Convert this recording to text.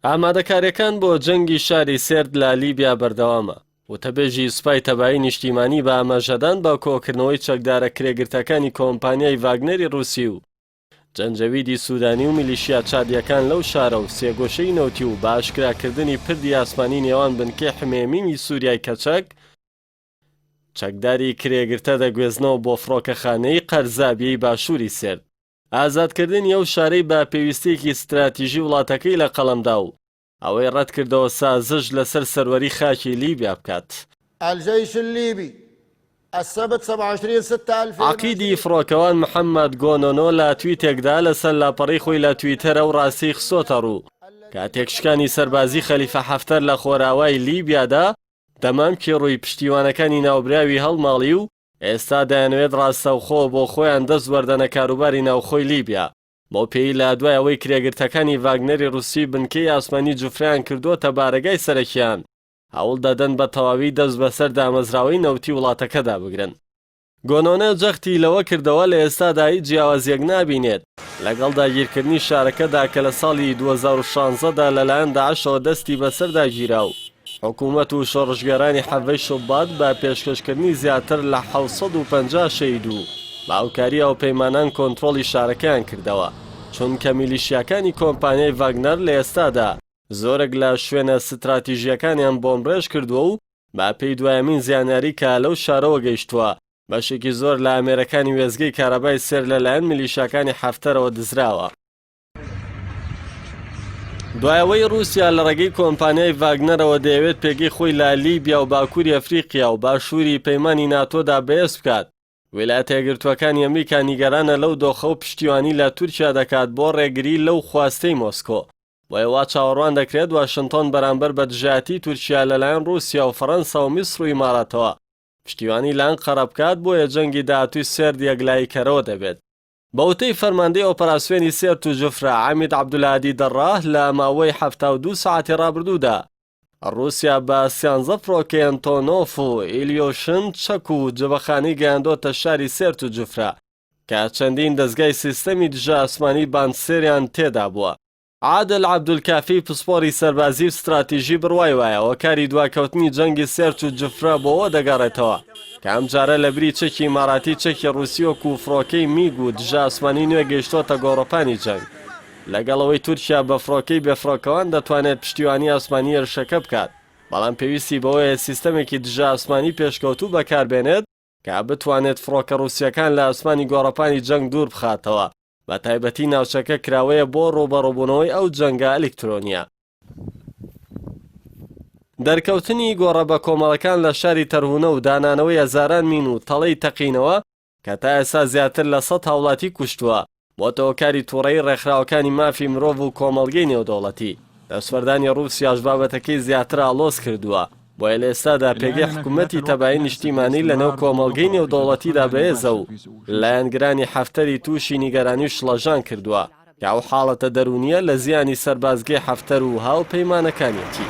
ئامادەکاریەکان بۆ جەنگی شاری سێرد لە لیبیا بەردەوامە. وتەبێژی سوپای تەبایی نیشتیمانی بە ئاماژەدان بە کۆکردنەوەی چەکدارە کرێگرتەکانی کۆمپانیای ڤاگنەری رووسی و جەنجەویدی سوودانی و میلیشیا چادیەکان لەو شارە و سێگۆشەی نەوتی و باشکراکردنی پردی ئاسمانی نێوان بنکەی حمێمیمی سووریای کەچەک چەکداری کرێگرتە دەگوێزنەوە بۆ فڕۆکەخانەی قەرزابیەی باشووری سێرد. ئازادکردنی ئەو شارەی بە پێویستێکی استراتیژی وڵاتەکەی لە قەڵەمدا و ئەوەی ڕەت کردەوە سازش لەسەر سەروەری خاکی لیبیا بکات. الجيش الليبي السبت 27/6/2020 عقیدی فڕۆکەوان محەممەد گۆنۆنۆ لە تویتێکدا لەسەر لاپەڕی خۆی لە تویتەرە و ڕاستی خسۆتە ڕوو کاتێک شکانی سەربازی خەلیفە حەفتەر لە خۆراوای لیبیادا دەمامکی ڕووی پشتیوانەکانی ناوبراوی هەڵماڵی و ئێستا دەیانوێت ڕاستەوخۆ بۆ خۆیان دەست وەردەنە کاروباری ناوخۆی لیبیا بۆ پێی لە دوای ئەوەی کرێگرتەکانی ڤاگنەری رووسی بنکەی ئاسمانی جوفریان کردووەتە بارەگای سەرەکیان هەوڵ دەدەن بە تەواوی دەست بەسەر دامەزراوەی نەوتی وڵاتەکەدا بگرن. گۆنۆنە جەختی لەوە کردەوە لە ئێستادا هیچ جیاوازیەک نابینێت لەگەڵ داگیرکردنی شارەکەدا کە لە ساڵی 2016دا لەلایەن داعشەوە دەستی بەسەردا گیرا و حکوومەت و شۆڕژگەرانی حەڤەی شوبات بە پێشکەشکردنی زیاتر لە 750 شەید و باوکاری ئەو پەیمانان کۆنتڕۆڵی شارەکەیان کردەوە چونکە میلیشیاکانی کۆمپانیای ڤاگنەر لە ئێستادا زۆرێک لە شوێنە ستراتیژیەکانیان بۆمبڕێژ کردووە و با پێی دوایەمین زیانیاری کە لەو شارەوە گەیشتووە بەشێکی زۆر لە ئامێرەکانی وێزگەی کارەبای سێر لەلایەن میلیشیاکانی حەفتەرەوە دزراوە. دوایەوەی رووسیا لە ڕێگەی کۆمپانیای ڤاگنەرەوە دەیەوێت پێگەی خۆی لە لیبیا و باکووری ئەفریقیا و باشووری پەیمانی ناتۆدا بەهێز بکات. ویلایەتە یەکگرتووەکانی ئەمریکا نیگەرانە لەو دۆخە و پشتیوانی لە تورکیا دەکات بۆ ڕێگری لەو خواستەی مۆسکۆ. وەیەوا چاوەڕوان دەکرێت واشنتۆن بەرامبەر بە دژایەتی تورکیا لەلایەن رووسیا و فەڕەنسا و میسر و ئیماراتەوە پشتیوانی لایەن قەرە بکات بۆیە جەنگی داهاتووی سێرد یەکلاییکەرەوە دەبێت. بەوتەی فەرماندەی ئۆپەراسیۆنی سێرد و جوفرە عامید عەبدولهادی دەڕاه لە ماوەی 72 ساعتی ڕابردوودا رووسیا بە 13 فڕۆکەی ئەنتۆنۆف و ئیلیۆشن چەک و جبەخانەی گەیاندۆتە شاری سێرد و جوفرە کە چەندین دەستگای سیستەمی دژە ئاسمانی باندسێریان تێدا بووە. عادل عەبدولکافی پسپۆری سەربازی و استراتیژی بڕوای وایەوە کاری دواکەوتنی جەنگی سێرد و جوفرە بۆەوە دەگەڕێتەوە کە ئەم جارە لە بری چەکی ئیماراتی چەکی رووسی وەکو فڕۆکەی میگ و دژە ئاسمانی نوێ گەیشتۆتە گۆڕەپانی جەنگ لەگەڵەوەی تورکیا بە فڕۆکەی بێفڕۆکەوان دەتوانێت پشتیوانی ئاسمانی هێرشەکە بکات بەڵام پێویستی بەوەیە سیستەمێکی دژە ئاسمانی پێشکەوتوو بەکاربێنێت کە بتوانێت فڕۆکە رووسیەکان لە ئاسمانی گۆڕەپانی جەنگ دوور بخاتەوە بە تایبەتی ناوچەکە کراوەیە بۆ ڕوبەڕووبوونەوەی ئەو جەنگە ئەلکترۆنیە. دەرکەوتنی گۆڕە بە کۆمەڵەکان لە شاری تەرهونە و دانانەوەی هەزاران مین و تەڵەی تەقینەوە کە تا ئێستا زیاتر لە 100 هاوڵاتی کوشتووە بۆ کاری تووڕەیی ڕێکخراوەکانی مافی مرۆڤ و کۆمەڵگەی نێودەوڵەتی. دەسوەردانی رووسیاش بابەتەکەی زیاتر ئالۆز کردووە بۆیە لە ئێستادا پێگەی حکوومەتی تەبایی نیشتیمانی لەنێو کۆمەڵگەی نێودەوڵەتیدا بەهێزە و لایەنگرانی حەفتەری تووشی نیگەرانی و شڵەژان کردووە کە ئەو حاڵەتە دەرونیە لە زیانی سەربازگەی حەفتەر و هاوپەیمانەکانیەتی.